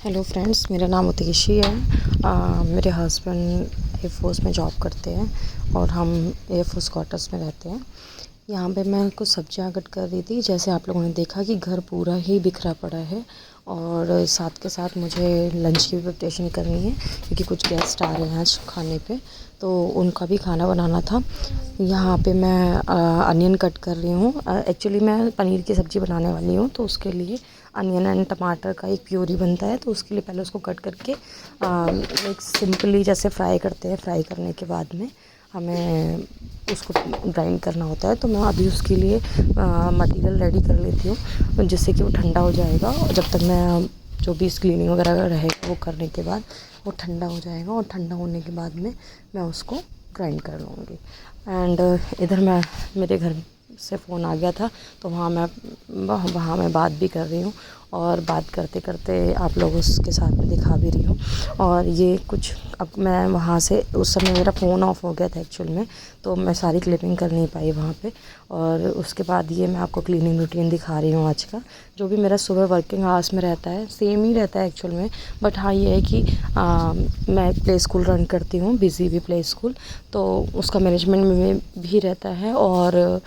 Hello friends, मेरा नाम उतेशी है। मेरे हस्बैंड एयरफोर्स में जॉब करते हैं और हम एयरफोर्स क्वार्टर्स में रहते हैं। यहाँ पे मैं कुछ सब्जियाँ कट कर रही थी। जैसे आप लोगों ने देखा कि घर पूरा ही बिखरा पड़ा है और साथ के साथ मुझे लंच की भी प्रिपरेशन करनी है क्योंकि कुछ गेस्ट आ रहे हैं आज खाने पे, तो उनका भी खाना बनाना था। यहाँ पे मैं अनियन कट कर रही हूँ। एक्चुअली मैं पनीर की सब्ज़ी बनाने वाली हूँ, तो उसके लिए अनियन एंड टमाटर का एक प्यूरी बनता है, तो उसके लिए पहले उसको कट करके एक सिंपली जैसे फ्राई करते हैं, फ्राई करने के बाद में हमें उसको ग्राइंड करना होता है। तो मैं अभी उसके लिए मटेरियल रेडी कर लेती हूँ जिससे कि वो ठंडा हो जाएगा, और जब तक मैं जो भी क्लीनिंग वगैरह रहेगा वो करने के बाद वो ठंडा हो जाएगा, और ठंडा होने के बाद में मैं उसको ग्राइंड कर लूँगी। एंड इधर मेरे घर से फ़ोन आ गया था, तो वहाँ मैं बात भी कर रही हूँ और बात करते करते आप लोगों के साथ में दिखा भी रही हूँ। और ये कुछ अब मैं वहाँ से, उस समय मेरा फ़ोन ऑफ हो गया था एक्चुअल में, तो मैं सारी क्लिपिंग कर नहीं पाई वहाँ पे। और उसके बाद ये मैं आपको क्लीनिंग रूटीन दिखा रही हूँ आज का, जो भी मेरा सुबह वर्किंग आवर्स में रहता है, सेम ही रहता है एक्चुअल में। बट हाँ, ये है कि मैं प्ले स्कूल रन करती हूँ, बिजी भी प्ले स्कूल, तो उसका मैनेजमेंट में भी रहता है और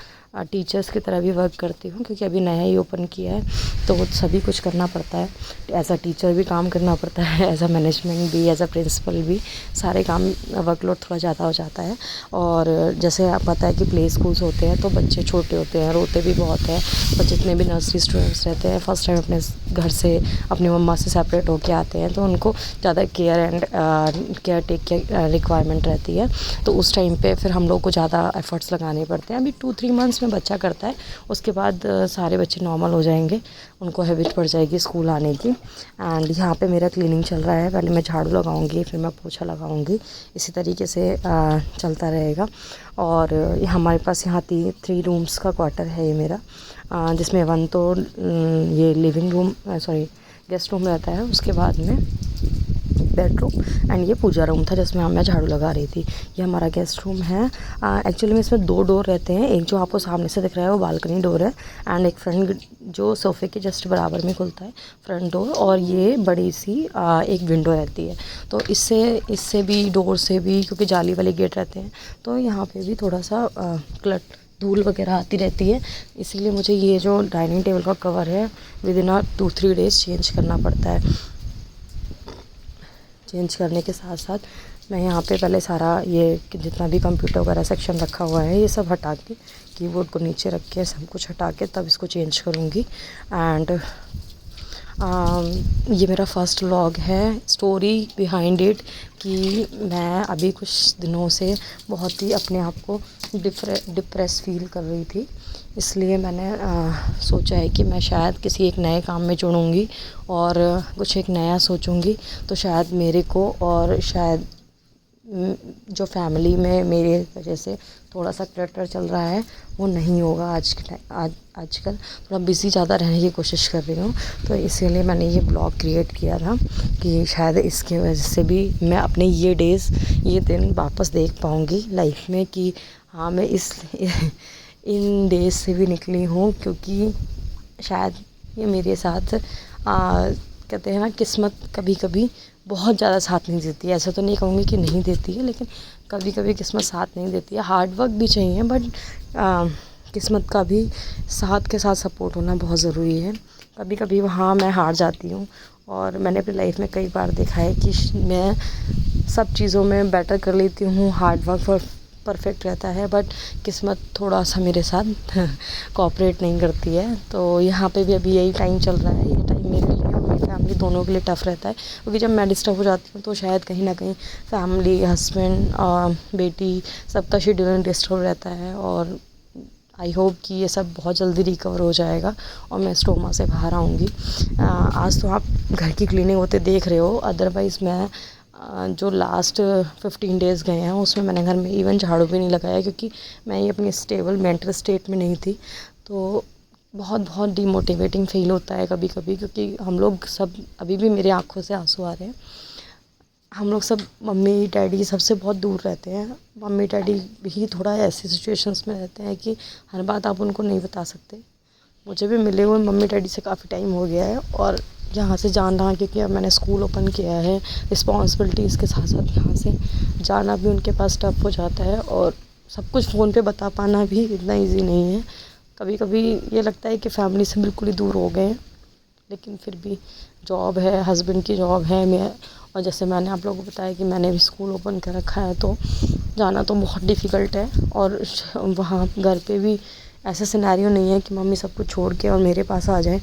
टीचर्स की तरह भी वर्क करती हूँ क्योंकि अभी नया ही ओपन किया है, तो सभी कुछ करना पड़ता है। एज़ अ टीचर भी काम करना पड़ता है, एज़ अ मैनेजमेंट भी, एज़ अ प्रिंसिपल भी, सारे काम, वर्कलोड थोड़ा ज़्यादा हो जाता है। और जैसे आप पता है कि प्ले स्कूल्स होते हैं तो बच्चे छोटे होते हैं, रोते भी बहुत हैं, और जितने भी नर्सरी स्टूडेंट्स रहते हैं फर्स्ट टाइम अपने घर से अपनी मम्मा से सेपरेट होके आते हैं, तो उनको ज़्यादा केयर टेक केयर रिक्वायरमेंट रहती है। तो उस टाइम पे फिर हम लोग को ज़्यादा एफ़र्ट्स लगाने पड़ते हैं। अभी 2-3 मंथ्स में बच्चा करता है, उसके बाद सारे बच्चे नॉर्मल हो जाएंगे, उनको हैबिट पड़ जाएगी स्कूल आने की। एंड यहाँ पे मेरा क्लीनिंग चल रहा है, पहले मैं झाड़ू लगाऊंगी, फिर मैं पोछा लगाऊंगी, इसी तरीके से चलता रहेगा। और हमारे पास यहाँ 3 रूम्स का क्वार्टर है ये मेरा, जिसमें 1 तो ये living room, sorry guest room रहता है, उसके बाद में बेडरूम, एंड ये पूजा रूम था जिसमें मैं झाड़ू लगा रही थी। ये हमारा गेस्ट रूम है। एक्चुअली में इसमें 2 डोर रहते हैं, एक जो आपको सामने से दिख रहा है वो बालकनी डोर है, एंड एक फ्रंट जो सोफ़े के जस्ट बराबर में खुलता है फ्रंट डोर, और ये बड़ी सी एक विंडो रहती है। तो इससे भी, डोर से भी, क्योंकि जाली वाले गेट रहते हैं, तो यहाँ पे भी थोड़ा सा धूल वगैरह आती रहती है, इसीलिए मुझे ये जो डाइनिंग टेबल का कवर है विद इन 2-3 डेज़ चेंज करना पड़ता है। चेंज करने के साथ साथ मैं यहाँ पे पहले सारा ये जितना भी कंप्यूटर वगैरह सेक्शन रखा हुआ है ये सब हटा के, कीबोर्ड को नीचे रख के सब कुछ हटा के तब इसको चेंज करूँगी। एंड ये मेरा फर्स्ट व्लॉग है, स्टोरी बिहाइंड इट, कि मैं अभी कुछ दिनों से बहुत ही अपने आप को डिप्रेस फील कर रही थी, इसलिए मैंने सोचा है कि मैं शायद किसी एक नए काम में जुड़ूँगी और कुछ एक नया सोचूँगी, तो शायद मेरे को, और शायद जो फैमिली में मेरे वजह से थोड़ा सा क्लटर चल रहा है वो नहीं होगा। आजकल थोड़ा बिज़ी ज़्यादा रहने की कोशिश कर रही हूँ, तो इसीलिए मैंने ये ब्लॉग क्रिएट किया था कि शायद इसकी वजह से भी मैं अपने ये दिन वापस देख पाऊँगी लाइफ में, कि हाँ मैं इन डेज़ से भी निकली हूँ, क्योंकि शायद ये मेरे साथ कहते हैं ना, किस्मत कभी कभी बहुत ज़्यादा साथ नहीं देती है। ऐसा तो नहीं कहूँगी कि नहीं देती है, लेकिन कभी कभी किस्मत साथ नहीं देती है। हार्ड वर्क भी चाहिए, बट किस्मत का भी साथ के साथ सपोर्ट होना बहुत ज़रूरी है। कभी कभी वहाँ मैं हार जाती हूँ, और मैंने अपनी लाइफ में कई बार देखा है कि मैं सब चीज़ों में बेटर कर लेती हूँ, हार्ड वर्क परफेक्ट रहता है, बट किस्मत थोड़ा सा मेरे साथ कोऑपरेट नहीं करती है। तो यहाँ पे भी अभी यही टाइम चल रहा है, ये टाइम मेरे लिए और मेरी फैमिली दोनों के लिए टफ़ रहता है, क्योंकि जब मैं डिस्टर्ब हो जाती हूँ तो शायद कहीं ना कहीं फैमिली, हस्बैंड और बेटी, सबका शेड्यूल डिस्टर्ब रहता है। और आई होप कि ये सब बहुत जल्दी रिकवर हो जाएगा और मैं स्टोमा से बाहर आऊँगी। आज तो आप घर की क्लीनिंग होते देख रहे हो, अदरवाइज़ मैं जो लास्ट 15 डेज़ गए हैं उसमें मैंने घर में इवन झाड़ू भी नहीं लगाया, क्योंकि मैं ये अपनी स्टेबल मेंटल स्टेट में नहीं थी। तो बहुत बहुत डिमोटिवेटिंग फ़ील होता है कभी कभी, क्योंकि हम लोग सब, अभी भी मेरी आँखों से आंसू आ रहे हैं, हम लोग सब मम्मी डैडी सबसे बहुत दूर रहते हैं। मम्मी डैडी भी थोड़ा ऐसी सिचुएशंस में रहते हैं कि हर बात आप उनको नहीं बता सकते। मुझे भी मिले हुए मम्मी डैडी से काफ़ी टाइम हो गया है, और यहाँ से जाना, क्योंकि अब मैंने स्कूल ओपन किया है, रिस्पॉन्सिबिलिटीज़ के साथ साथ यहाँ से जाना भी उनके पास टफ हो जाता है, और सब कुछ फ़ोन पे बता पाना भी इतना इजी नहीं है। कभी कभी ये लगता है कि फ़ैमिली से बिल्कुल ही दूर हो गए हैं, लेकिन फिर भी जॉब है, हस्बैंड की जॉब है, मैं, और जैसे मैंने आप लोगों को बताया कि मैंने भी स्कूल ओपन कर रखा है, तो जाना तो बहुत डिफ़िकल्ट है। और वहाँ घर पे भी ऐसा सिनेरियो नहीं है कि मम्मी सब कुछ छोड़ के और मेरे पास आ जाए,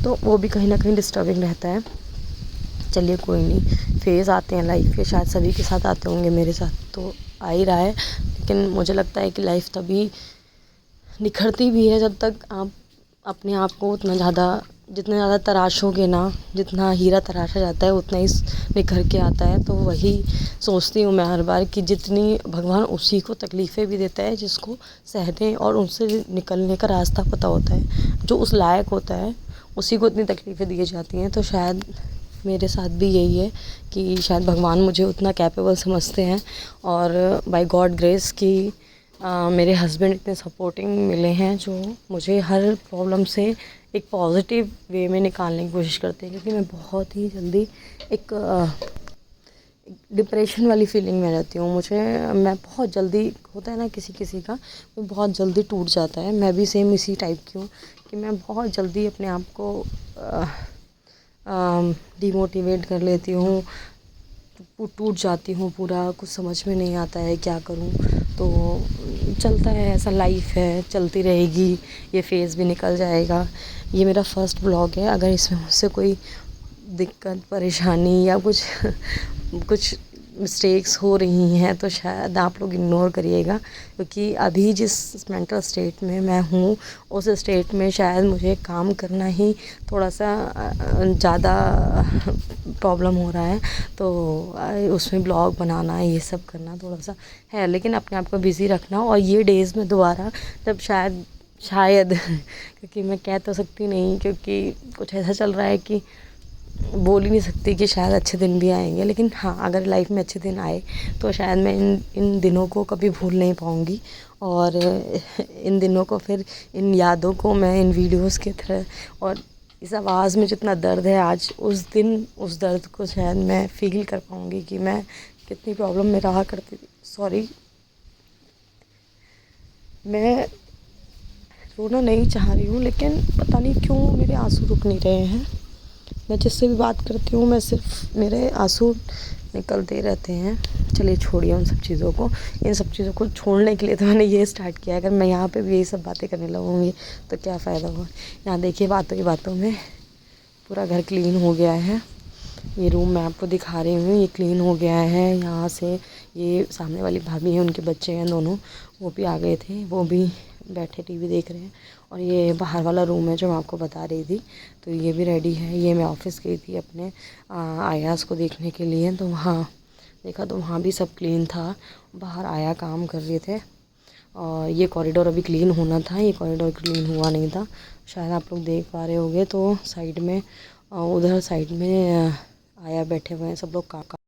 तो वो भी कहीं ना कहीं डिस्टर्बिंग रहता है। चलिए कोई नहीं, फेज़ आते हैं लाइफ के, शायद सभी के साथ आते होंगे, मेरे साथ तो आ ही रहा है। लेकिन मुझे लगता है कि लाइफ तभी निखरती भी है जब तक आप अपने आप को उतना ज़्यादा, जितना ज़्यादा तराशोगे ना, जितना हीरा तराशा जाता है उतना ही निखर के आता है। तो वही सोचती हूँ मैं हर बार कि जितनी भगवान उसी को तकलीफ़ें भी देता है जिसको सहने और उनसे निकलने का रास्ता पता होता है। जो उस लायक होता है उसी को इतनी तकलीफ़ें दी जाती हैं। तो शायद मेरे साथ भी यही है कि शायद भगवान मुझे उतना कैपेबल समझते हैं, और बाय गॉड ग्रेस कि मेरे हस्बैंड इतने सपोर्टिंग मिले हैं, जो मुझे हर प्रॉब्लम से एक पॉजिटिव वे में निकालने की कोशिश करते हैं। क्योंकि मैं बहुत ही जल्दी एक डिप्रेशन वाली फीलिंग में रहती हूँ। मैं बहुत जल्दी, होता है ना किसी किसी का, वो बहुत जल्दी टूट जाता है। मैं भी सेम इसी टाइप की हूँ कि मैं बहुत जल्दी अपने आप को डिमोटिवेट कर लेती हूँ, टूट जाती हूँ पूरा, कुछ समझ में नहीं आता है क्या करूँ। तो चलता है, ऐसा लाइफ है, चलती रहेगी, ये फ़ेज़ भी निकल जाएगा। ये मेरा फर्स्ट ब्लॉग है, अगर इसमें मुझसे कोई दिक्कत परेशानी या कुछ कुछ मिस्टेक्स हो रही हैं तो शायद आप लोग इग्नोर करिएगा, क्योंकि अभी जिस मेंटल स्टेट में मैं हूँ उस स्टेट में शायद मुझे काम करना ही थोड़ा सा ज़्यादा प्रॉब्लम हो रहा है। तो उसमें ब्लॉग बनाना, ये सब करना थोड़ा सा है, लेकिन अपने आप को बिज़ी रखना। और ये डेज़ में दोबारा जब शायद क्योंकि मैं कह तो सकती नहीं, क्योंकि कुछ ऐसा चल रहा है कि बोल ही नहीं सकती कि शायद अच्छे दिन भी आएंगे। लेकिन हाँ, अगर लाइफ में अच्छे दिन आए तो शायद मैं इन दिनों को कभी भूल नहीं पाऊँगी, और इन दिनों को, फिर इन यादों को मैं इन वीडियोस के तरह, और इस आवाज़ में जितना दर्द है आज, उस दिन उस दर्द को शायद मैं फील कर पाऊँगी कि मैं कितनी प्रॉब्लम में रहा करती थी। सॉरी, मैं रोना नहीं चाह रही हूँ, लेकिन पता नहीं क्यों मेरे आंसू रुक नहीं रहे हैं। मैं जिससे भी बात करती हूँ, मैं सिर्फ, मेरे आंसू निकलते रहते हैं। चलिए छोड़िए उन सब चीज़ों को, इन सब चीज़ों को छोड़ने के लिए तो मैंने ये स्टार्ट किया है। अगर मैं यहाँ पे भी यही सब बातें करने लगूँगी तो क्या फ़ायदा होगा। यहाँ देखिए, बातों की बातों में पूरा घर क्लीन हो गया है। ये रूम मैं आपको दिखा रही हूँ, ये क्लीन हो गया है। यहाँ से ये सामने वाली भाभी हैं, उनके बच्चे हैं दोनों, वो भी आ गए थे, वो भी बैठे टीवी देख रहे हैं। और ये बाहर वाला रूम है जो मैं आपको बता रही थी, तो ये भी रेडी है। ये मैं ऑफ़िस गई थी अपने आयास को देखने के लिए, तो वहाँ देखा तो वहाँ भी सब क्लीन था। बाहर आया काम कर रहे थे, और ये कॉरिडोर अभी क्लीन होना था, ये कॉरिडोर क्लीन हुआ नहीं था, शायद आप लोग देख पा रहे होंगे। तो साइड में, उधर साइड में आया बैठे हुए हैं सब लोग काम